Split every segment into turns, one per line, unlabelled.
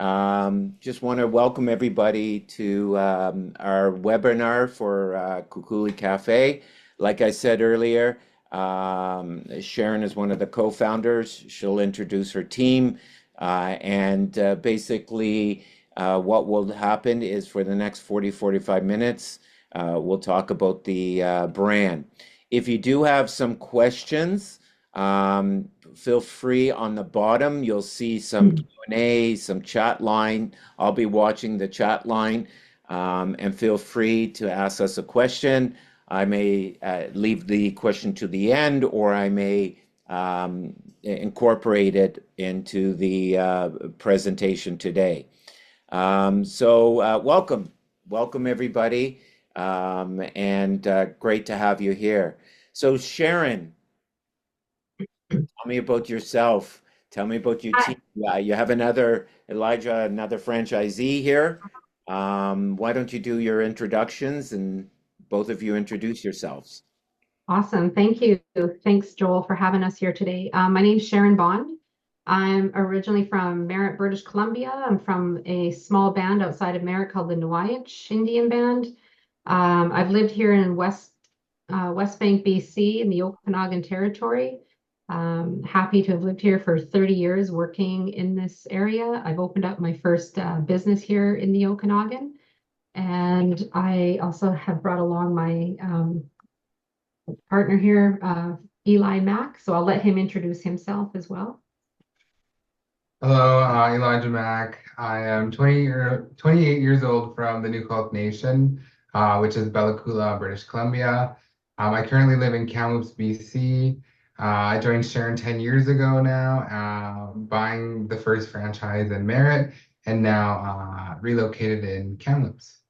Just want to welcome everybody to our webinar for Kekuli Café. Like I said earlier, Sharon is one of the co-founders. She'll introduce her team. Basically, what will happen is for the next 45 minutes, we'll talk about the brand. If you do have some questions, feel free on the bottom. You'll see some Q&A, some chat line. I'll be watching the chat line, and feel free to ask us a question. I may leave the question to the end, or I may incorporate it into the presentation today. Welcome everybody, and great to have you here. So Sharon, tell me about yourself. Tell me about your
Hi.
team. You have another Elijah, another franchisee here. Why don't you do your introductions and both of you introduce yourselves?
Awesome. Thank you. Thanks, Joel, for having us here today. My name's Sharon Bond. I'm originally from Merritt, British Columbia. I'm from a small band outside of Merritt called the Nuwayich Indian Band. I've lived here in West Bank, BC, in the Okanagan Territory. Happy to have lived here for 30 years working in this area. I've opened up my first business here in the Okanagan. And I also have brought along my partner here, Eli Mack. So I'll let him introduce himself as well.
Hello, Elijah Mack. I am 28 years old from the Nukok Nation, which is Bella Coola, British Columbia. I currently live in Kamloops, BC. I joined Sharon 10 years ago now, buying the first franchise in Merritt, and now relocated in Kamloops.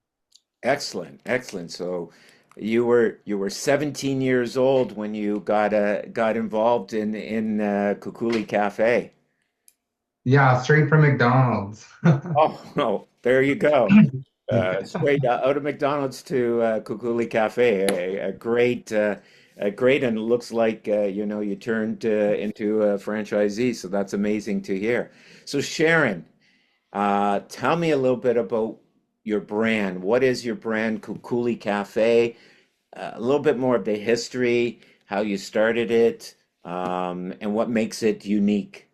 Excellent, excellent. So you were 17 years old when you got involved in Kekuli Cafe.
Yeah, straight from McDonald's.
Oh, no, there you go. Straight out of McDonald's to Kekuli Cafe. A great, and it looks like you turned into a franchisee. So that's amazing to hear. So Sharon, tell me a little bit about your brand. What is your brand, Kekuli Cafe? A little bit more of the history, how you started it, and what makes it unique.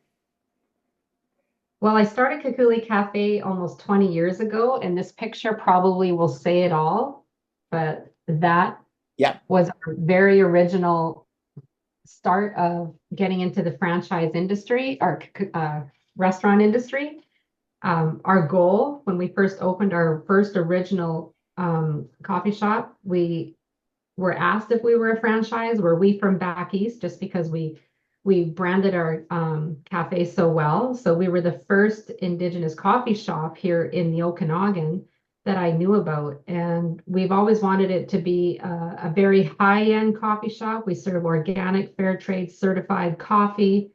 Well, I started Kekuli Cafe almost 20 years ago, and this picture probably will say it all, but that
Yeah.
was our very original start of getting into the franchise industry, our restaurant industry. Our goal when we first opened our first original coffee shop, we were asked if we were a franchise. Were we from back east? Just because we branded our cafe so well. So we were the first Indigenous coffee shop here in the Okanagan that I knew about. And we've always wanted it to be a very high-end coffee shop. We serve organic, fair trade, certified coffee.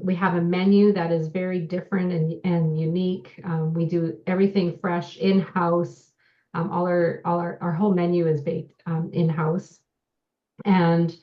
We have a menu that is very different and unique. We do everything fresh in-house. Our whole menu is baked in-house. And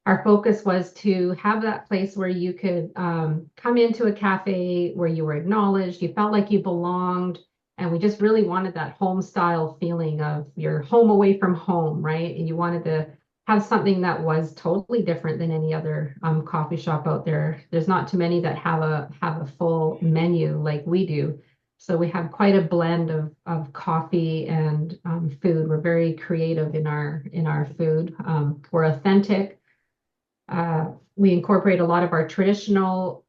our focus was to have that place where you could come into a cafe where you were acknowledged, you felt like you belonged, and we just really wanted that home style feeling of your home away from home, right? And you wanted to have something that was totally different than any other coffee shop out there. There's not too many that have a full menu like we do. So we have quite a blend of coffee and food. We're very creative in our food. We're authentic. We incorporate a lot of our traditional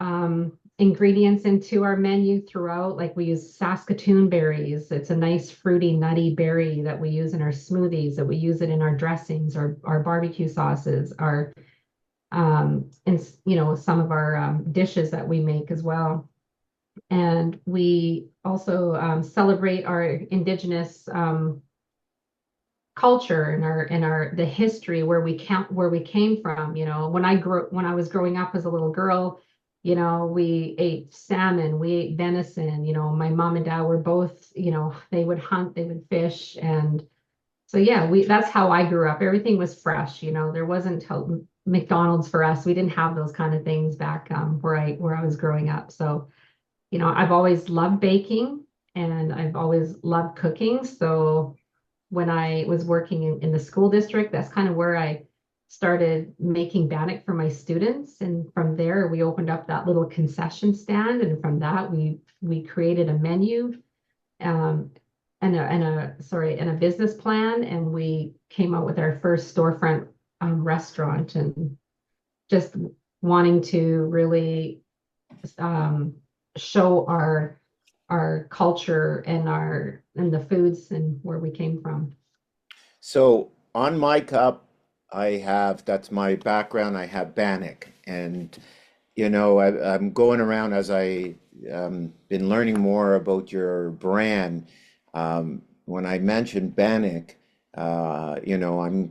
ingredients into our menu throughout. Like we use Saskatoon berries. It's a nice fruity, nutty berry that we use in our smoothies, that we use it in our dressings, our barbecue sauces, and some of our dishes that we make as well. And we also celebrate our Indigenous culture and our the history where we came from. When I was growing up as a little girl, we ate salmon, we ate venison. My mom and dad were both, they would hunt, they would fish, and so yeah, we that's how I grew up. Everything was fresh. There wasn't McDonald's for us. We didn't have those kind of things back where I was growing up. So I've always loved baking and I've always loved cooking. So when I was working in the school district, that's kind of where I started making bannock for my students. And from there, we opened up that little concession stand. And from that, we created a menu um, and a business plan. And we came out with our first storefront restaurant and just wanting to really um, show our culture and the foods and where we came from.
So on my cup, that's my background, I have Bannock. And, I'm going around as been learning more about your brand. When I mentioned Bannock, I'm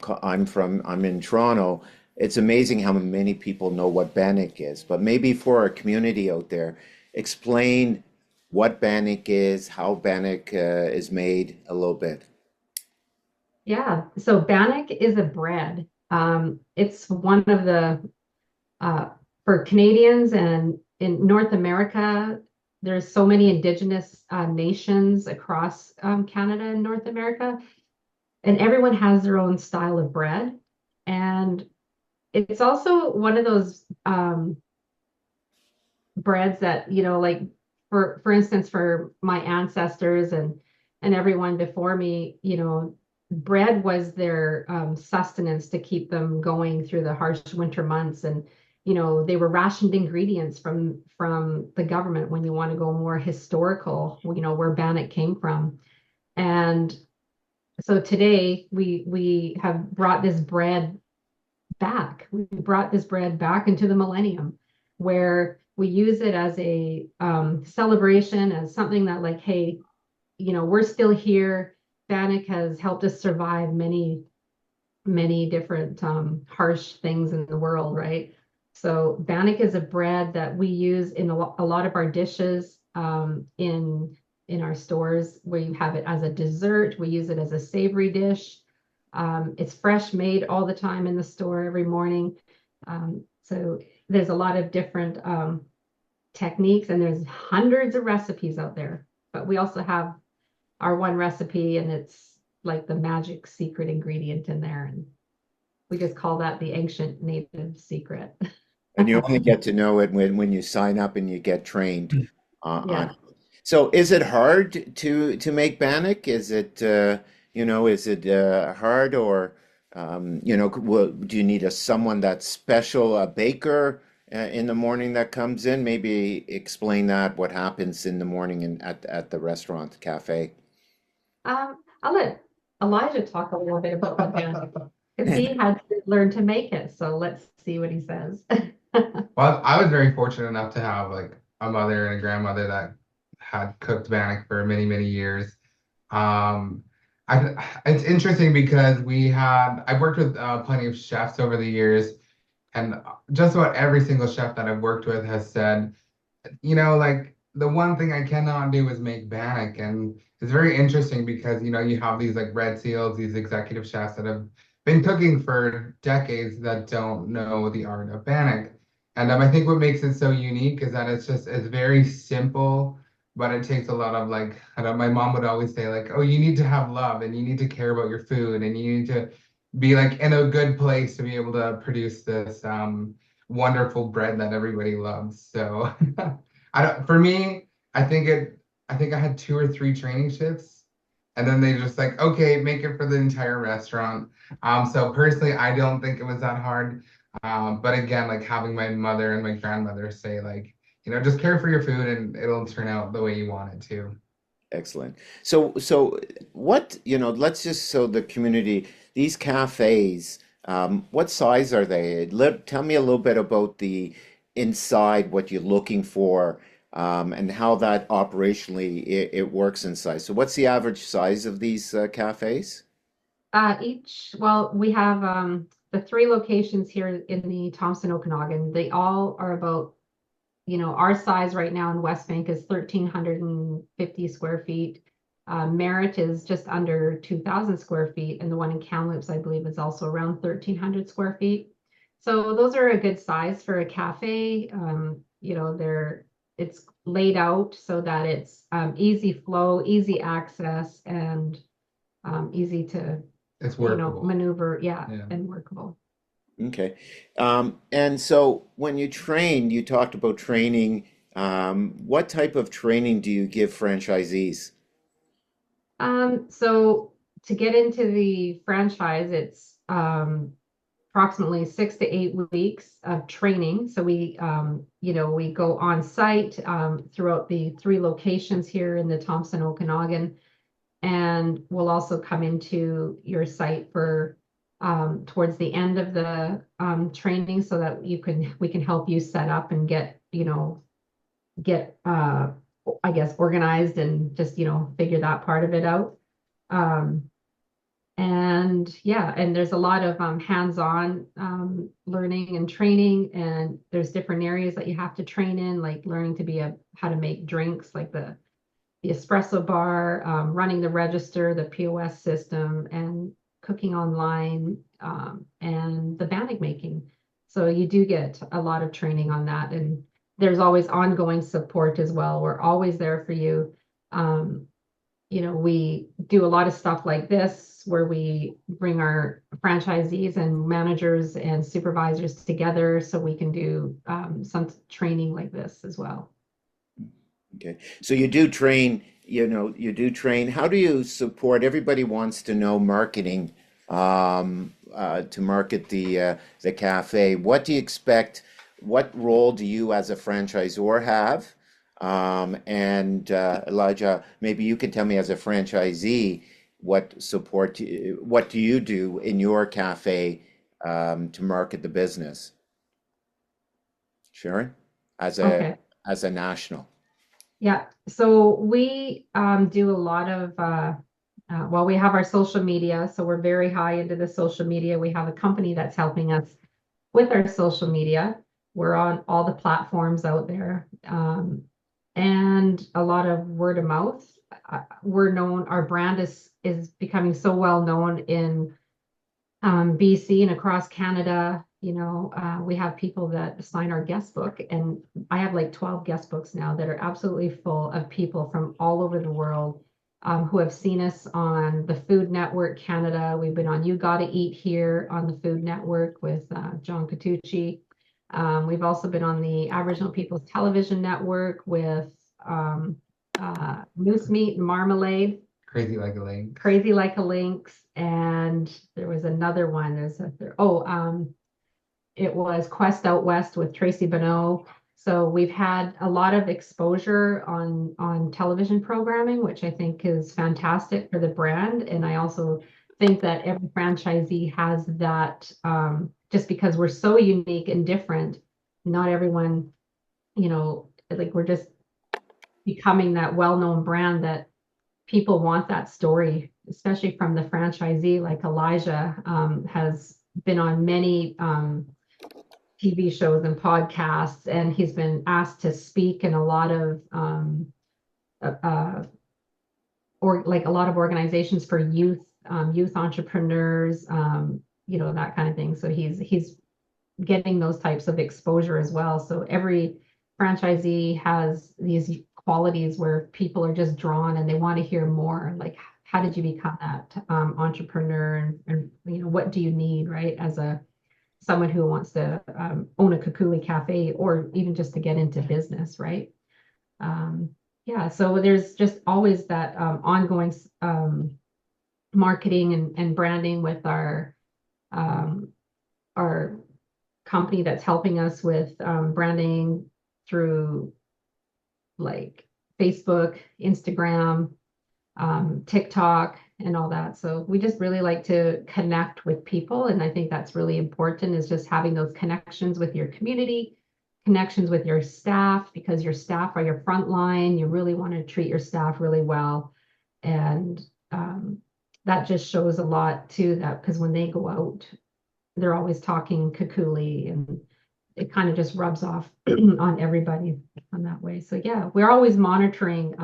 in Toronto. It's amazing how many people know what Bannock is. But maybe for our community out there, explain what Bannock is, how Bannock is made a little bit.
Yeah, so bannock is a bread. It's one of the uh, for Canadians and in North America, there's so many Indigenous nations across Canada and North America, and everyone has their own style of bread. And it's also one of those breads that, like for instance, for my ancestors and everyone before me, bread was their sustenance to keep them going through the harsh winter months. And they were rationed ingredients from the government when you want to go more historical, where bannock came from. And so today we have brought this bread back. We brought this bread back into the millennium where we use it as a celebration, as something that, like, hey, we're still here. Bannock has helped us survive many, many different harsh things in the world, right? So bannock is a bread that we use in a lot of our dishes in our stores. We have it as a dessert. We use it as a savory dish. It's fresh made all the time in the store every morning. So there's a lot of different techniques, and there's hundreds of recipes out there. But we also have our one recipe, and it's like the magic secret ingredient in there. And we just call that the ancient native secret.
And you only get to know it when you sign up and you get trained on
Yeah.
it. So is it hard to make bannock? Is it hard or do you need someone that's special, a baker in the morning that comes in? Maybe explain that, what happens in the morning at the restaurant cafe.
I'll let Elijah talk a little bit about the bannock because he had to learn to make it. So let's see what he says.
Well, I was very fortunate enough to have like a mother and a grandmother that had cooked bannock for many, many years. Um, it's interesting because I've worked with plenty of chefs over the years, and just about every single chef that I've worked with has said, like the one thing I cannot do is make bannock. And it's very interesting because, you have these like red seals, these executive chefs that have been cooking for decades that don't know the art of bannock. And I think what makes it so unique is that it's very simple, but it takes a lot of like, I don't, my mom would always say like, oh, you need to have love and you need to care about your food and you need to be like in a good place to be able to produce this wonderful bread that everybody loves. So I don't, for me, I think I had 2 or 3 training shifts, and then they just like, okay, make it for the entire restaurant. So personally, I don't think it was that hard. But again, like having my mother and my grandmother say like, just care for your food and it'll turn out the way you want it to.
Excellent. So let's just so the community, these cafes, what size are they? Tell me a little bit about the inside, what you're looking for, and how that operationally it works inside. So what's the average size of these cafes?
Well, we have the 3 locations here in the Thompson Okanagan. They all are about, our size right now in West Bank is 1,350 square feet. Merritt is just under 2,000 square feet, and the one in Kamloops, I believe, is also around 1,300 square feet. So those are a good size for a cafe. it's laid out so that it's easy flow, easy access, and easy to,
It's
you know,
workable.
maneuver,
Yeah.
and workable.
Okay. And so when you train, you talked about training. What type of training do you give franchisees?
So to get into the franchise, it's approximately 6 to 8 weeks of training. So you know, we go on site throughout the 3 locations here in the Thompson Okanagan, and we'll also come into your site for towards the end of the training so that we can help you set up and get, you know, get I guess organized and just, you know, figure that part of it out. Um, and yeah, and there's a lot of hands-on learning and training, and there's different areas that you have to train in, like learning to be how to make drinks, like the espresso bar, running the register, the POS system, and cooking online, and the Bannock making. So you do get a lot of training on that, and there's always ongoing support as well. We're always there for you. Um, you know, we do a lot of stuff like this where we bring our franchisees and managers and supervisors together so we can do some training like this as well.
Okay. So you do train, you know, you do train. How do you support? Everybody wants to know marketing, to market the cafe. What do you expect? What role do you as a franchisor have? And Elijah, maybe you can tell me as a franchisee, what do you do in your cafe to market the business? Sharon, as a
Okay.
as a national.
Yeah, so we do a lot of well, we have our social media, so we're very high into the social media. We have a company that's helping us with our social media. We're on all the platforms out there, and a lot of word of mouth. We're known, our brand is becoming so well known in BC and across Canada. You know, we have people that sign our guest book, and I have like 12 guest books now that are absolutely full of people from all over the world who have seen us on the Food Network Canada. We've been on You Gotta Eat Here on the Food Network with John Catucci. We've also been on the Aboriginal People's Television Network with Moose Meat and Marmalade.
Crazy like a link.
Crazy Like a Lynx, and there was another one. It was Quest Out West with Tracy Bannock. So we've had a lot of exposure on television programming, which I think is fantastic for the brand. And I also think that every franchisee has that, just because we're so unique and different. Not everyone, you know, like we're just becoming that well-known brand that people want that story, especially from the franchisee. Like Elijah has been on many TV shows and podcasts, and he's been asked to speak in a lot of uh, uh, or like a lot of organizations for youth entrepreneurs, you know, that kind of thing. So he's getting those types of exposure as well. So every franchisee has these qualities where people are just drawn and they want to hear more. Like, how did you become that entrepreneur, and you know, what do you need, right? As a someone who wants to own a Kekuli Cafe, or even just to get into business, right? Um, yeah, so there's just always that ongoing marketing and branding with um, our company that's helping us with branding through like Facebook, Instagram, TikTok, and all that. So we just really like to connect with people. And I think that's really important, is just having those connections with your community, connections with your staff, because your staff are your front line. You really want to treat your staff really well. And that just shows a lot too, that because when they go out, they're always talking Kekuli, and it kind of just rubs off on everybody on that way. So yeah, we're always monitoring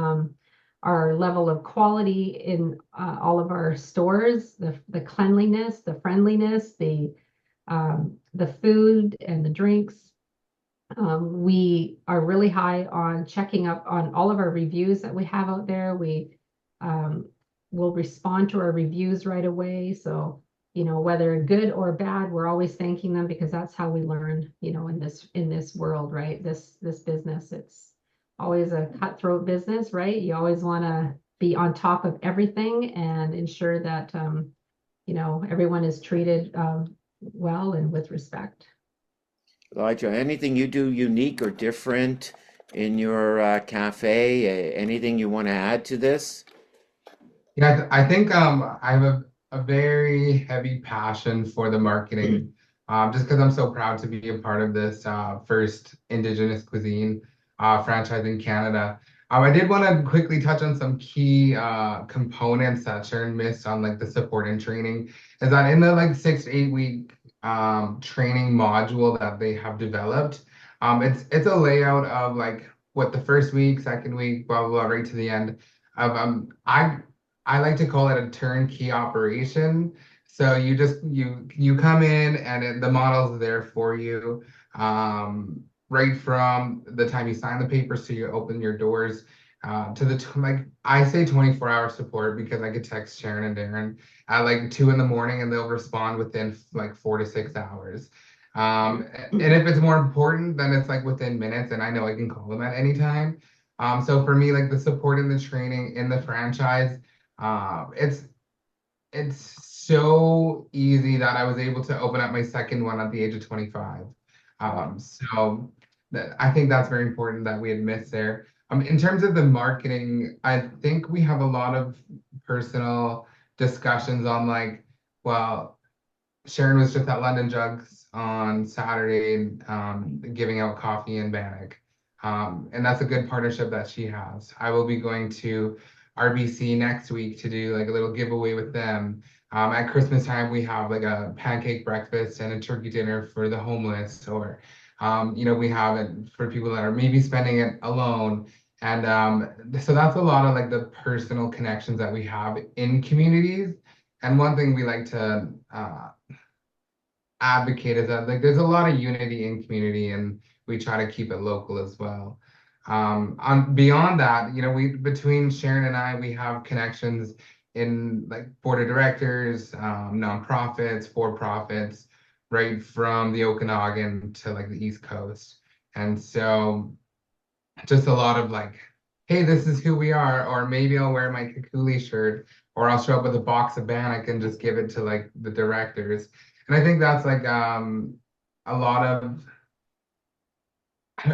our level of quality in all of our stores, the cleanliness, the friendliness, the food and the drinks. We are really high on checking up on all of our reviews that we have out there. We um, will respond to our reviews right away. So, whether good or bad, we're always thanking them because that's how we learn, in this world, right? This business, it's always a cutthroat business, right? You always want to be on top of everything and ensure that everyone is treated well and with respect.
Elijah, anything you do unique or different in your cafe? Anything you want to add to this?
Yeah, I think I have a very heavy passion for the marketing, just because I'm so proud to be a part of this first Indigenous cuisine franchise in Canada. I did want to quickly touch on some key components that Sharon missed on like the support and training. Is that in the like 6 to 8 week training module that they have developed, it's a layout of like what the first week, second week, blah blah blah, right to the end. Of I like to call it a turnkey operation. So you come in and the model's there for you, right from the time you sign the papers to you open your doors, to like I say 24-hour support because I could text Sharon and Darren at like 2 in the morning and they'll respond within like 4 to 6 hours. And if it's more important, then it's like within minutes, and I know I can call them at any time. So for me, like the support and the training in the franchise, it's so easy that I was able to open up my second one at the age of 25. So I think that's very important that we had missed there. In terms of the marketing, I think we have a lot of personal discussions on like, well, Sharon was just at London Jugs on Saturday, giving out coffee in Bannock. And that's a good partnership that she has. I will be going to RBC next week to do like a little giveaway with them. At Christmas time, we have like a pancake breakfast and a turkey dinner for the homeless, or we have it for people that are maybe spending it alone. And so that's a lot of like the personal connections that we have in communities. And one thing we like to advocate is that like there's a lot of unity in community and we try to keep it local as well. On beyond that, we between Sharon and I, we have connections in like board of directors, nonprofits, for profits, right from the Okanagan to like the East Coast. And so just a lot of like, hey, this is who we are, or maybe I'll wear my Kekuli shirt, or I'll show up with a box of Bannock and just give it to like the directors. And I think that's like a lot of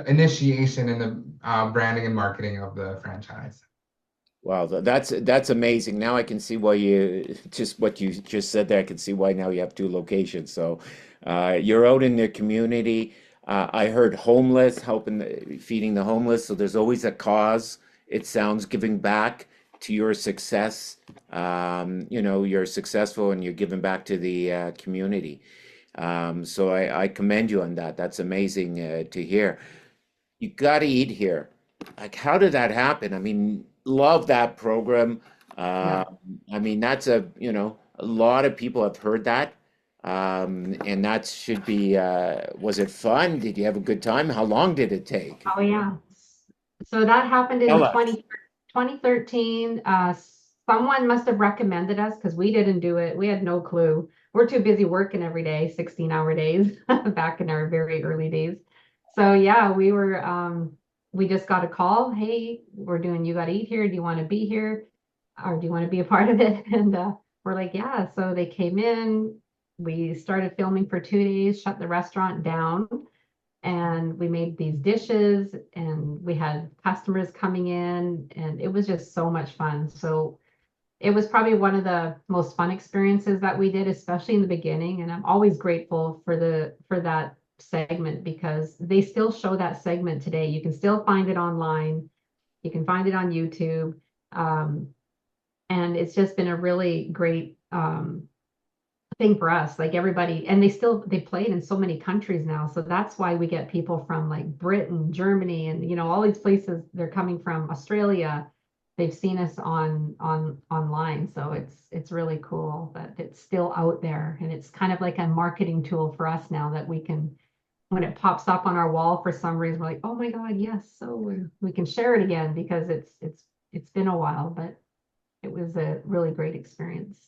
initiation in the branding and marketing of the franchise.
Wow, that's amazing. Now I can see why you just what you just said there. I can see why now you have two locations. So you're out in the community. I heard homeless, helping feeding the homeless. So there's always a cause. It sounds giving back to your success. You're successful and you're giving back to the community. So I commend you on that. That's amazing to hear. You got to eat here. Like, how did that happen? I mean, love that program.
Yeah.
Uh, I mean, that's a lot of people have heard that. And that should be, was it fun? Did you have a good time? How long did it take?
Oh, yeah. So that happened
Tell
in
us.
2013. Someone must have recommended us because we didn't do it. We had no clue. We're too busy working every day, 16-hour days back in our very early days. So yeah, we just got a call. Hey, we're doing You Gotta Eat Here. Do you want to be here? Or do you want to be a part of it? And we're like, yeah. So they came in. We started filming for 2 days, shut the restaurant down, and we made these dishes and we had customers coming in and it was just so much fun. So it was probably one of the most fun experiences that we did, especially in the beginning. And I'm always grateful for that segment because they still show that segment today. You can still find it online. You can find it on YouTube. Um, and it's just been a really great thing for us, like everybody, and they played in so many countries now, so that's why we get people from like Britain, Germany, and all these places. They're coming from Australia. They've seen us online, so it's really cool that it's still out there, and it's kind of like a marketing tool for us now that we can when it pops up on our wall for some reason, we're like, oh my God, yes. So we can share it again because it's been a while, but it was a really great experience.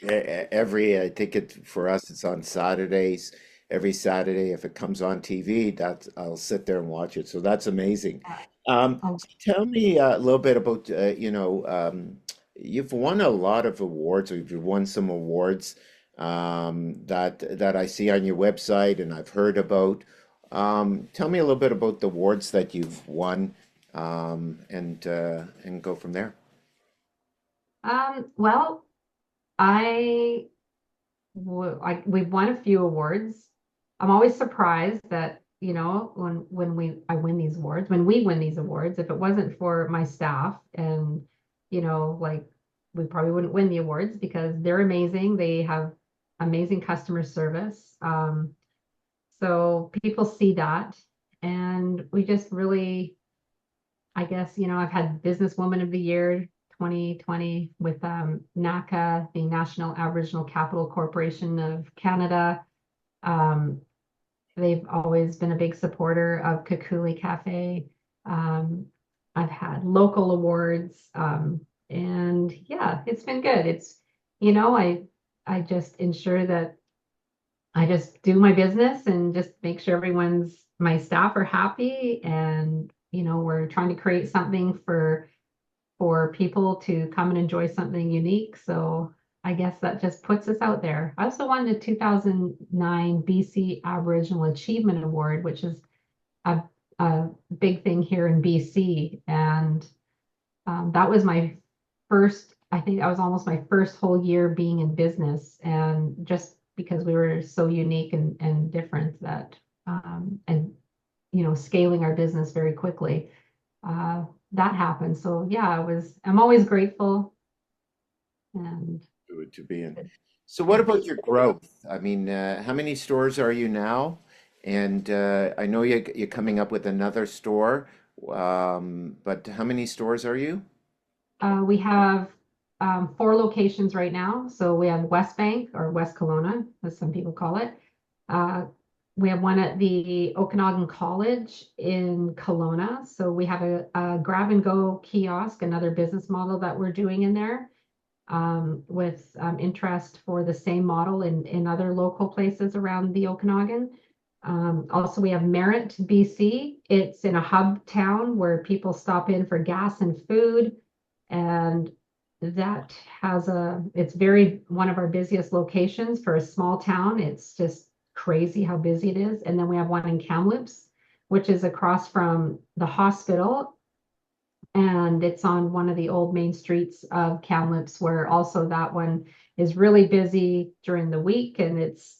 Every, I think it for us, it's on Saturdays. Every Saturday, if it comes on TV, that's I'll sit there and watch it. So that's amazing.
Oh,
So tell me a little bit about, you've won a lot of awards, or you've won some awards that I see on your website and I've heard about. Tell me a little bit about the awards that you've won, and go from there.
well, I we've won a few awards. I'm always surprised that, when I win these awards, when we win these awards, if it wasn't for my staff and, like we probably wouldn't win the awards because they're amazing. They have amazing customer service. So people see that and we just really, I guess, I've had Businesswoman of the Year 2020 with NACA, the National Aboriginal Capital Corporation of Canada. Um, they've always been a big supporter of Kekuli Café. Um, I've had local awards, and yeah, it's been good. I just ensure that I just do my business and just make sure my staff are happy, and we're trying to create something for people to come and enjoy something unique. So I guess that just puts us out there. I also won the 2009 BC Aboriginal Achievement Award, which is a, a big thing here in BC. And that was I think that was almost my first whole year being in business. And just because we were so unique and different and, scaling our business very quickly, uh, that happened. So yeah, I'm always grateful and
To be in. So what about your growth? I mean, how many stores are you now? And I know you're coming up with another store, but how many stores are you?
we have 4 locations right now. So we have West Bank or West Kelowna, as some people call it. Uh, we have one at the Okanagan College in Kelowna. So we have a grab and go kiosk, another business model that we're doing in there, with interest for the same model in other local places around the Okanagan. Also, we have Merritt, BC. It's in a hub town where people stop in for gas and food. And that it's one of our busiest locations for a small town. It's just crazy how busy it is. And then we have one in Kamloops, which is across from the hospital. And it's on one of the old main streets of Kamloops, where also that one is really busy during the week. And it's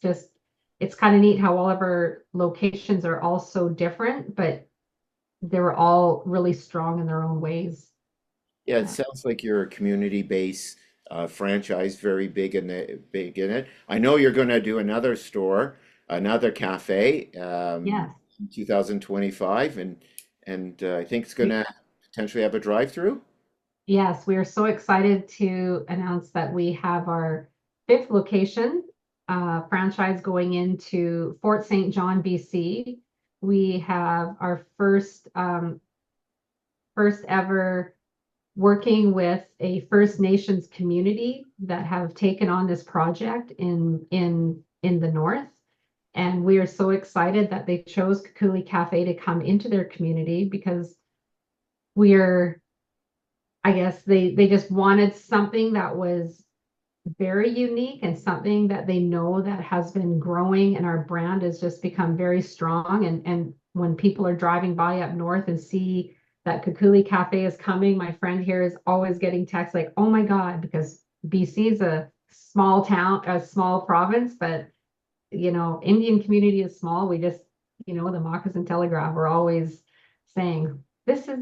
kind of neat how all of our locations are all so different, but they were all really strong in their own ways.
Yeah, it
Uh,
sounds like you're a community-based franchise, very big in it. I know you're going to do another store, another cafe,
yes.
in 2025, and I think it's going
We,
to potentially have a drive-through.
yes, we are so excited to announce that we have our 5th location franchise going into Fort St. John, BC. We have our first ever working with a First Nations community that have taken on this project in the north. And we are so excited that they chose Kekuli Cafe to come into their community because we're, I guess they just wanted something that was very unique and something that they know that has been growing, and our brand has just become very strong. And when people are driving by up north and see that Kekuli Cafe is coming, my friend here is always getting texts like, oh my God, because BC is a small town, a small province, but Indian community is small. We just, the Moccasin Telegraph, we're always saying, this is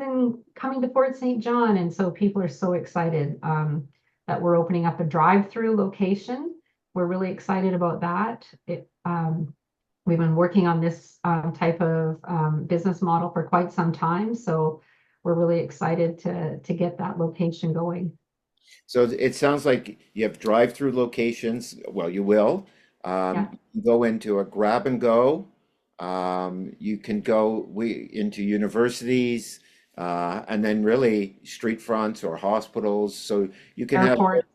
coming to Fort St. John. And so people are so excited that we're opening up a drive-through location. We're really excited about that. We've been working on this type of business model for quite some time. So we're really excited to get that location going.
So it sounds like you have drive-through locations. Well, you will.
Yeah.
You go into a grab and go, You can go into universities, and then really street fronts or hospitals. So you can have
Airport.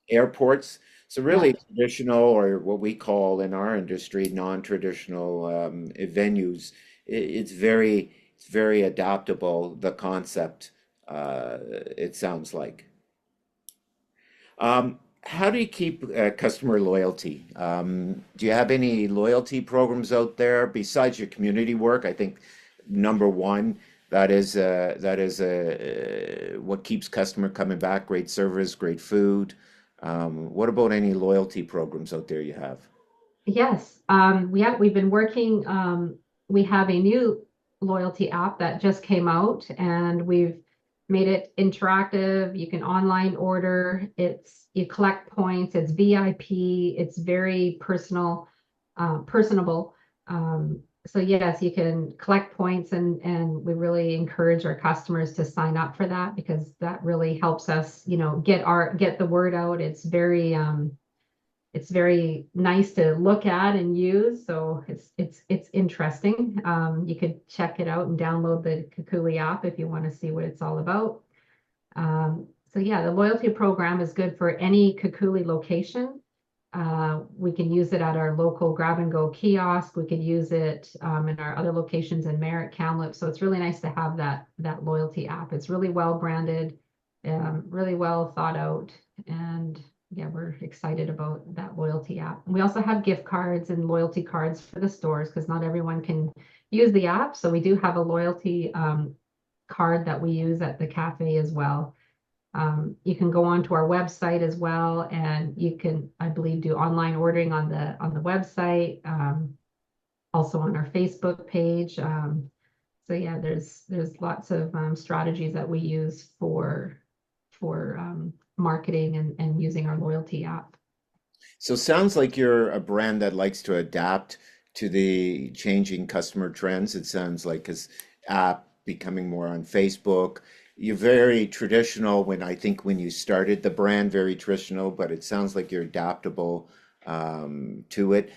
airports. So
Yeah.
really traditional, or what we call in our industry, non-traditional venues. It's very adaptable, the concept, it sounds like. How do you keep customer loyalty? Do you have any loyalty programs out there besides your community work? I think number one, that is what keeps customer coming back. Great service, great food. What about any loyalty programs out there you have?
Yes, we've been working, we have a new loyalty app that just came out and we've made it interactive. You can online order. You collect points. It's VIP. It's very personable. So yes, you can collect points and we really encourage our customers to sign up for that because that really helps us, get the word out. It's very nice to look at and use, so it's interesting. You could check it out and download the Kekuli app if you want to see what it's all about. So yeah, the loyalty program is good for any Kekuli location. We can use it at our local grab and go kiosk. We could use it in our other locations in Merritt, Kamloops. So it's really nice to have that loyalty app. It's really well branded, really well thought out, and yeah, we're excited about that loyalty app. And we also have gift cards and loyalty cards for the stores because not everyone can use the app. So we do have a loyalty card that we use at the cafe as well. You can go onto our website as well, and you can, I believe, do online ordering on the website, also on our Facebook page. So yeah, there's lots of strategies that we use for marketing and using our loyalty app.
So sounds like you're a brand that likes to adapt to the changing customer trends. It sounds like because app becoming more on Facebook. You're very traditional when I think when you started the brand, very traditional, but it sounds like you're adaptable to it.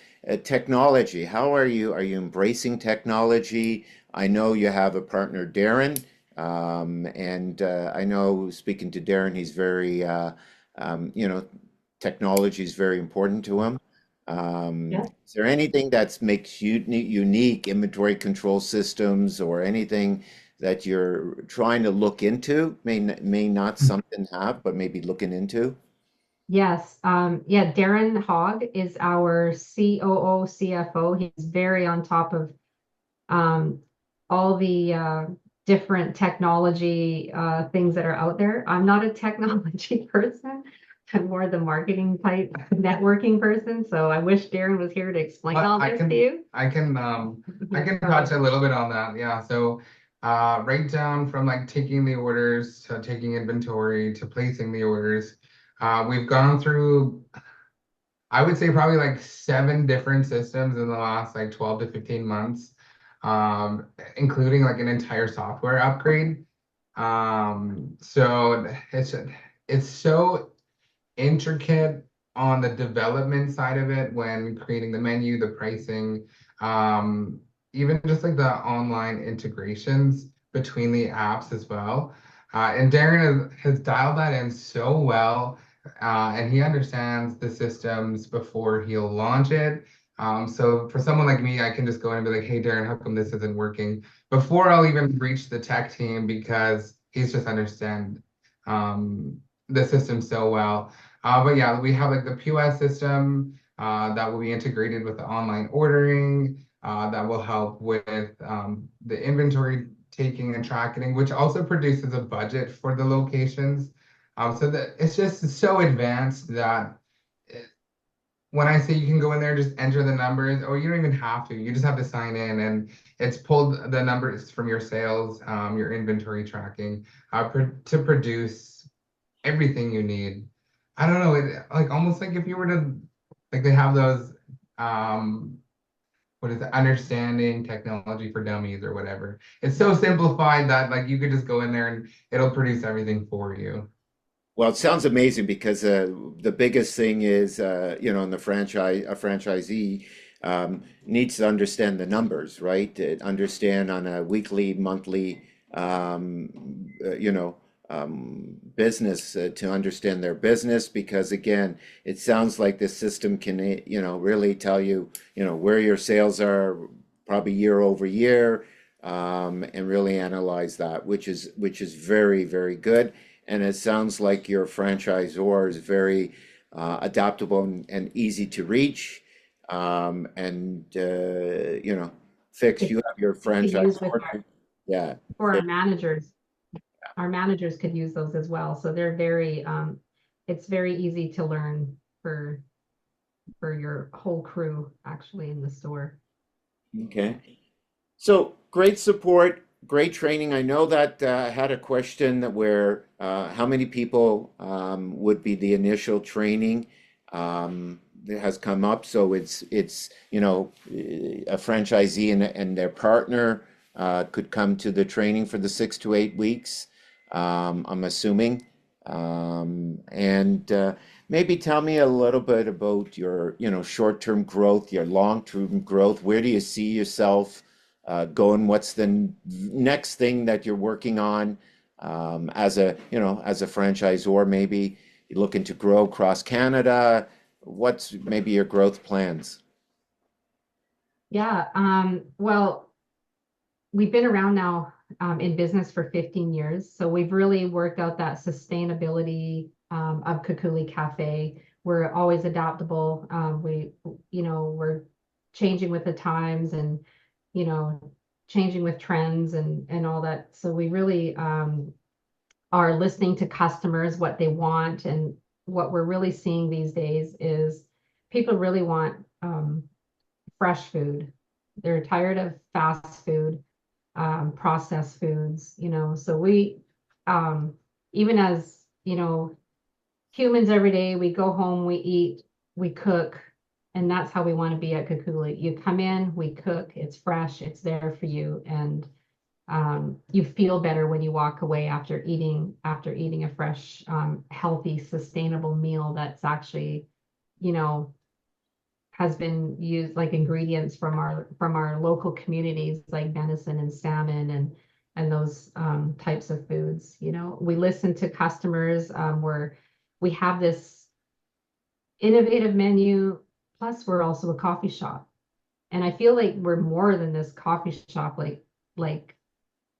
Technology, how are you? Are you embracing technology? I know you have a partner, Darren, and I know speaking to Darren, he's very you know, technology is very important to him.
Yeah.
Is there anything that makes you unique inventory control systems or anything that you're trying to look into? May not something have, but maybe looking into?
Yes. Yeah, Darren Hogg is our COO, CFO. He's very on top of um, all the different technology things that are out there. I'm not a technology person. I'm more the marketing type networking person. So I wish Darren was here to explain
But
all
I
this to
can
you.
I can um I can
Go
touch
ahead.
a little bit on that. Yeah. So right down from like taking the orders to taking inventory to placing the orders. We've gone through I would say probably like seven different systems in the last like 12 to 15 months, including like an entire software upgrade. So it's so intricate on the development side of it when creating the menu, the pricing, um, even just like the online integrations between the apps as well. And Darren has dialed that in so well, and he understands the systems before he'll launch it. So for someone like me, I can just go in and be like, "Hey, Darren, how come this isn't working?" Before I'll even reach the tech team because he's just understand the system so well. But yeah, we have like the POS system that will be integrated with the online ordering that will help with the inventory taking and tracking, which also produces a budget for the locations. So that it's just so advanced that it, when I say you can go in there, just enter the numbers, or you don't even have to. You just have to sign in, and it's pulled the numbers from your sales, your inventory tracking, to produce everything you need. I don't know, like almost like if you were to like they have those what is it, understanding technology for dummies or whatever. It's so simplified that like you could just go in there and it'll produce everything for you.
Well, it sounds amazing because the biggest thing is, you know, in the franchise, a franchisee, needs to understand the numbers, right? To understand on a weekly, monthly, you know, business to understand their business because again, it sounds like the system can, you know, really tell you, you know, where your sales are probably year over year, and really analyze that, which is very, very good. And it sounds like your franchisor is very adaptable and easy to reach. And you know, Fix,
It,
you have your
it could use with
franchisor. Yeah.
for our managers. Our managers could use those as well. So they're very, it's very easy to learn for your whole crew actually in the store.
Okay. So great support, great training. I know that I had a question that where how many people would be the initial training that has come up. So it's you know a franchisee and their partner could come to the training for the 6 to 8 weeks. I'm assuming. And maybe tell me a little bit about your, you know, short-term growth, your long-term growth. Where do you see yourself going? What's the next thing that you're working on as a, you know, as a franchisor? Maybe you're looking to grow across Canada. What's maybe your growth plans?
Yeah, well, we've been around now in business for 15 years. So we've really worked out that sustainability of Kekuli Cafe. We're always adaptable. You know, we're changing with the times and, you know, changing with trends and all that. So we really are listening to customers, what they want. And what we're really seeing these days is people really want fresh food. They're tired of fast food, processed foods, you know. So we, even as, you know, humans every day, we go home, we eat, we cook, and that's how we want to be at Kekuli. You come in, we cook, it's fresh, it's there for you, and you feel better when you walk away after eating a fresh, healthy, sustainable meal that's actually, you know, has been used like ingredients from our local communities like venison and salmon and those types of foods. You know, we listen to customers where we have this innovative menu, plus we're also a coffee shop. And I feel like we're more than this coffee shop, like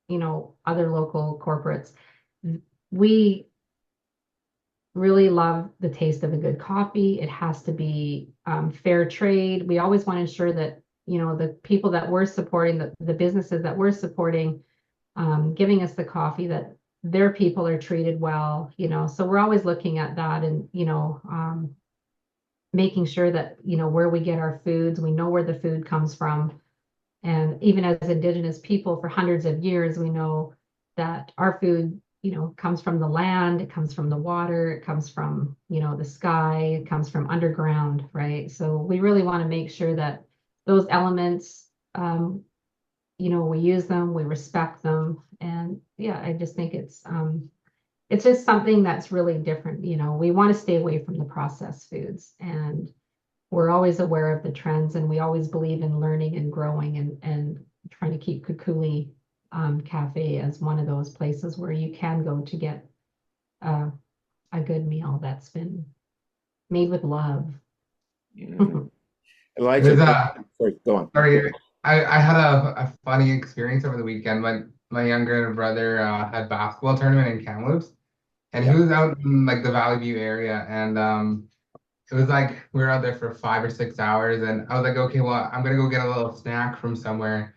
you know, other local corporates. We really love the taste of a good coffee. It has to be fair trade. We always want to ensure that, you know, the people that we're supporting, the businesses that we're supporting, giving us the coffee, that their people are treated well, you know. So we're always looking at that and, you know, making sure that, you know, where we get our foods, we know where the food comes from. And even as Indigenous people for hundreds of years, we know that our food, you know, comes from the land, it comes from the water, it comes from, you know, the sky, it comes from underground, right? So we really want to make sure that those elements, you know, we use them, we respect them. And yeah, I just think it's just something that's really different. You know, we want to stay away from the processed foods, and we're always aware of the trends, and we always believe in learning and growing and trying to keep Kekuli Cafe as one of those places where you can go to get a good meal that's been made with love.
Yeah.
There's
Elijah, sorry, go on.
sorry, I had a funny experience over the weekend. My younger brother had basketball tournament in Kamloops, and he
Yeah.
was out in like the Valley View area, and it was like we were out there for 5 or 6 hours, and I was like, okay, well, I'm gonna go get a little snack from somewhere,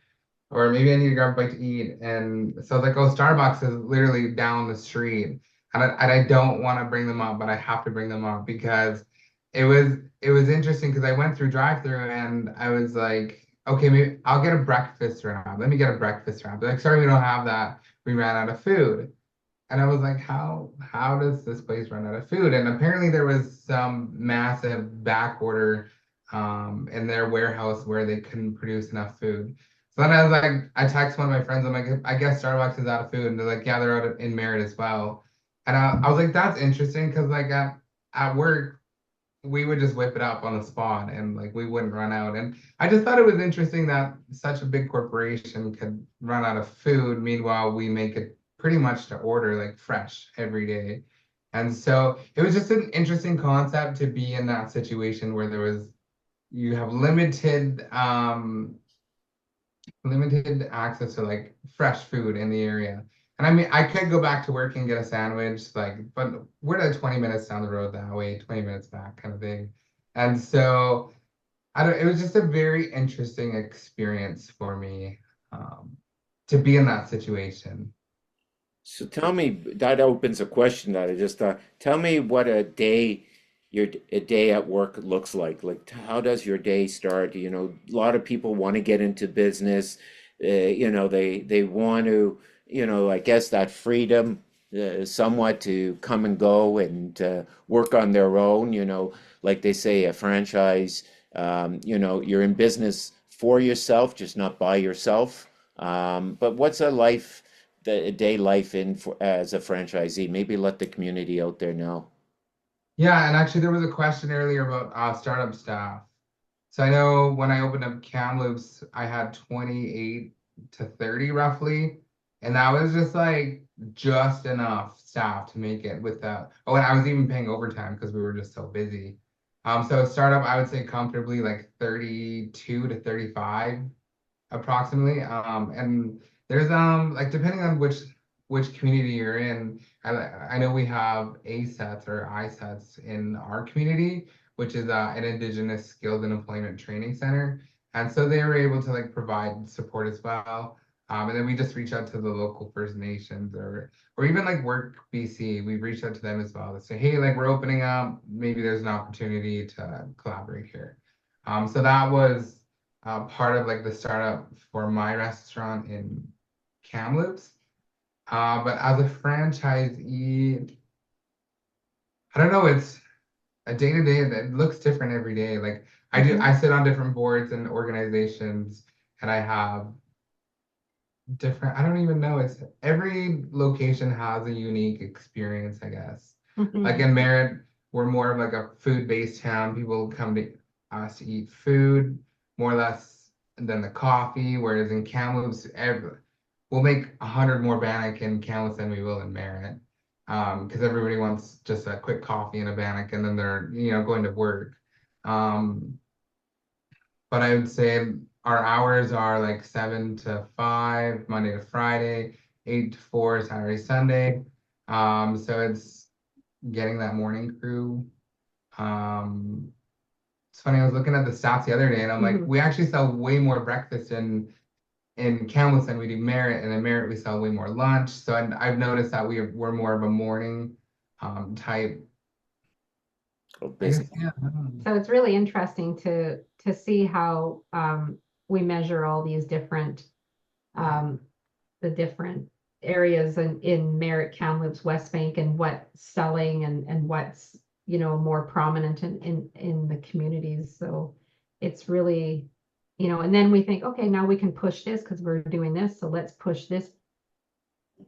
or maybe I need to grab a bite to eat. And so I was like, oh, Starbucks is literally down the street, and I don't want to bring them up, but I have to bring them up because it was interesting because I went through drive-through and I was like, okay, maybe I'll get a breakfast wrap. Let me get a breakfast wrap. They're like, sorry, we don't have that. We ran out of food. And I was like, how does this place run out of food? And apparently there was some massive back order in their warehouse where they couldn't produce enough food. So then I was like, I text one of my friends, I'm like, I guess Starbucks is out of food. And they're like, yeah, they're in Merritt as well. And I was like, that's interesting because like at work, we would just whip it up on the spot and like we wouldn't run out. And I just thought it was interesting that such a big corporation could run out of food. Meanwhile, we make it pretty much to order like fresh every day. And so it was just an interesting concept to be in that situation where you have limited access to like fresh food in the area. And I mean, I could go back to work and get a sandwich, like, but we're like 20 minutes down the road that way, 20 minutes back kind of thing. And so it was just a very interesting experience for me to be in that situation.
So tell me, that opens a question that I just thought. Tell me what a day at work looks like. Like, how does your day start? You know, a lot of people want to get into business. They want to, I guess that freedom, somewhat to come and go and work on their own. Like they say, a franchise. You're in business for yourself, just not by yourself. But what's a day life as a franchisee? Maybe let the community out there know.
Yeah, and actually there was a question earlier about startup staff. So I know when I opened up Kamloops, I had 28 to 30 roughly, and that was just like just enough staff to make it with that. Oh, and I was even paying overtime because we were just so busy. So startup, I would say comfortably like 32 to 35 approximately. And there's like depending on which community you're in, I know we have A sets or I sets in our community, which is an Indigenous Skills and Employment Training Center, and so they were able to like provide support as well. And then we just reach out to the local First Nations or even like Work BC. We've reached out to them as well to say, hey, like we're opening up, maybe there's an opportunity to collaborate here. So that was part of like the startup for my restaurant in Kamloops. But as a franchisee, I don't know, it's a day to day that looks different every day. Like
Mhm.
I sit on different boards and organizations and I have different, I don't even know, it's every location has a unique experience, I guess. Like
Mhm.
in Merritt, we're more of like a food-based town. People come to us to eat food more or less than the coffee, whereas in Kamloops, we'll make 100 more Bannock in Kamloops than we will in Merritt. Because everybody wants just a quick coffee and a Bannock and then they're, going to work. Um, but I would say our hours are like 7 to 5, Monday to Friday, 8 to 4, Saturday, Sunday. So it's getting that morning crew. Um, it's funny, I was looking at the stats the other day and I'm like,
Mhm.
we actually sell way more breakfast in Kamloops than we do Merritt, and in Merritt we sell way more lunch. So I've noticed that we're more of a morning type.
Of
I guess,
business.
yeah. I don't know.
So it's really interesting to see how we measure all these different um, the different areas in Merritt, Kamloops, West Bank, and what's selling and what's more prominent in the communities. So it's really, and then we think, okay, now we can push this because we're doing this. So let's push this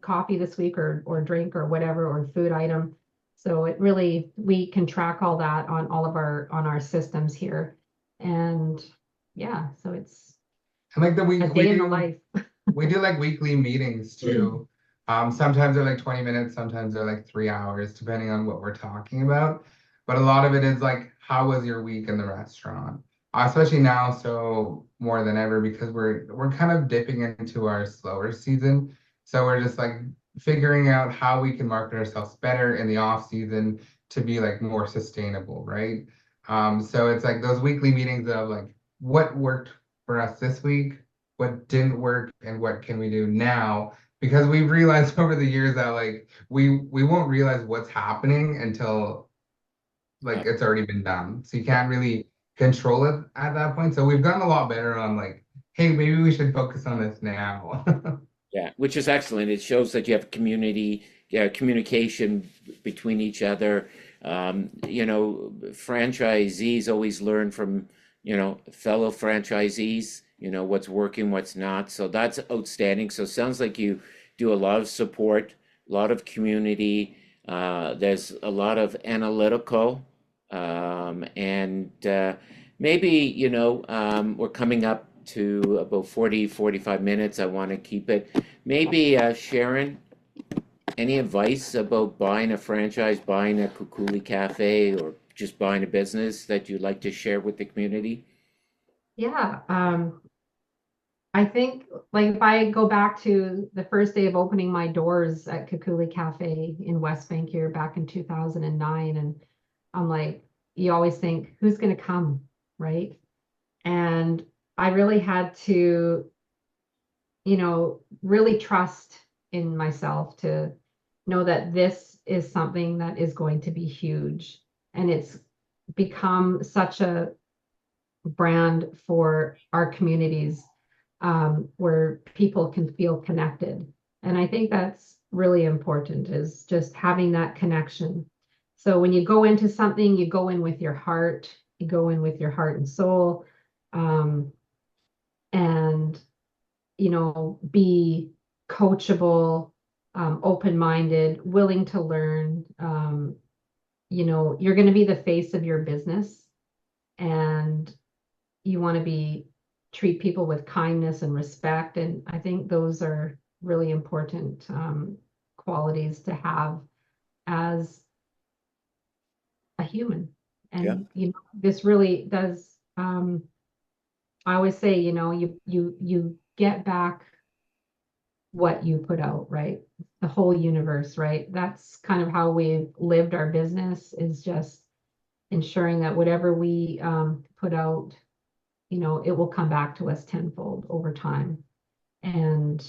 coffee this week or drink or whatever or food item. So it really we can track all that on all of our systems here. And yeah, so it's
And like the
a
week we
day in the
do.
life.
We do like weekly meetings too. Sometimes they're like 20 minutes, sometimes they're like 3 hours, depending on what we're talking about. But a lot of it is like, how was your week in the restaurant? Especially now, so more than ever, because we're kind of dipping into our slower season. So we're just like figuring out how we can market ourselves better in the off season to be like more sustainable, right? So it's like those weekly meetings of like what worked for us this week, what didn't work, and what can we do now, because we've realized over the years that like we won't realize what's happening until like
Yeah.
it's already been done, so you can't really control it at that point. So we've gotten a lot better on like, hey, maybe we should focus on this now.
Yeah, which is excellent. It shows that you have community, communication between each other. Franchisees always learn from, fellow franchisees, what's working, what's not. So that's outstanding. So it sounds like you do a lot of support, a lot of community. There's a lot of analytical And maybe, we're coming up to about 40, 45 minutes. I want to keep it. Maybe, Sharon, any advice about buying a franchise, buying a Kekuli Cafe, or just buying a business that you'd like to share with the community?
Yeah, I think like if I go back to the first day of opening my doors at Kekuli Cafe in West Bank here back in 2009, and I'm like, you always think, who's going to come, right? And I really had to, really trust in myself to know that this is something that is going to be huge. And it's become such a brand for our communities, where people can feel connected. And I think that's really important is just having that connection. So when you go into something, you go in with your heart, you go in with your heart and soul, um, and be coachable, open-minded, willing to learn. You're going to be the face of your business, and you want to treat people with kindness and respect. And I think those are really important qualities to have as a human.
Yeah.
And this really does. I always say, you get back what you put out, right? The whole universe, right? That's kind of how we've lived our business, is just ensuring that whatever we put out, it will come back to us tenfold over time. And,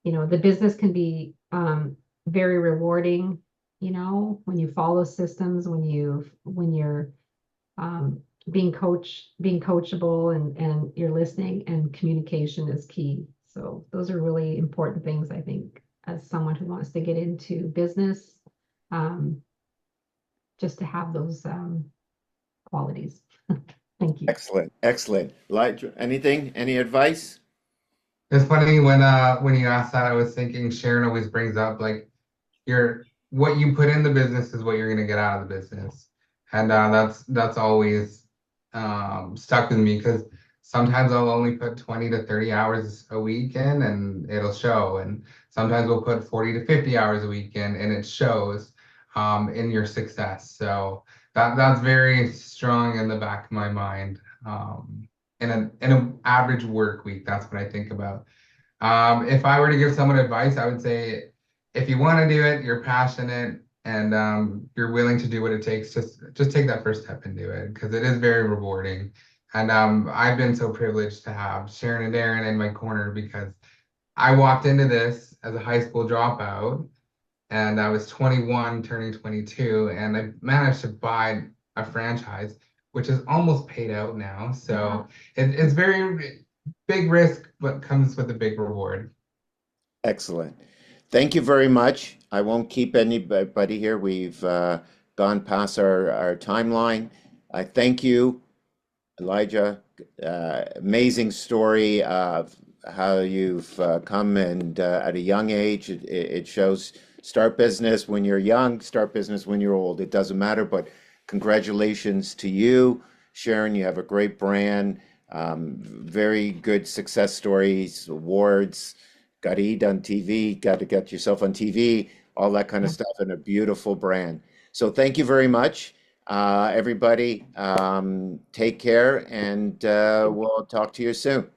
the business can be very rewarding, when you follow systems, when you're being coachable, and you're listening, and communication is key. So those are really important things, I think, as someone who wants to get into business, um, just to have those qualities. Thank you.
Excellent, excellent. Elijah, anything? Any advice?
It's funny when you asked that, I was thinking Sharon always brings up like your what you put in the business is what you're gonna get out of the business, and that's always stuck with me because sometimes I'll only put 20 to 30 hours a week in, and it'll show, and sometimes we'll put 40 to 50 hours a week in, and it shows in your success. So that's very strong in the back of my mind. In an average work week, that's what I think about. If I were to give someone advice, I would say if you want to do it, you're passionate, and you're willing to do what it takes, just take that first step and do it because it is very rewarding. And I've been so privileged to have Sharon and Darren in my corner because I walked into this as a high school dropout, and I was 21 turning 22, and I managed to buy a franchise, which is almost paid out now. So it's very big risk, but comes with a big reward.
Excellent. Thank you very much. I won't keep anybody here. We've gone past our timeline. I thank you, Elijah. Amazing story of how you've come, and at a young age, it shows start business when you're young, start business when you're old. It doesn't matter, but congratulations to you, Sharon. You have a great brand, very good success stories, awards, got to eat on TV, got to get yourself on TV, all that kind of
Yeah.
stuff, and a beautiful brand. So thank you very much. Everybody, take care, and we'll talk to you soon.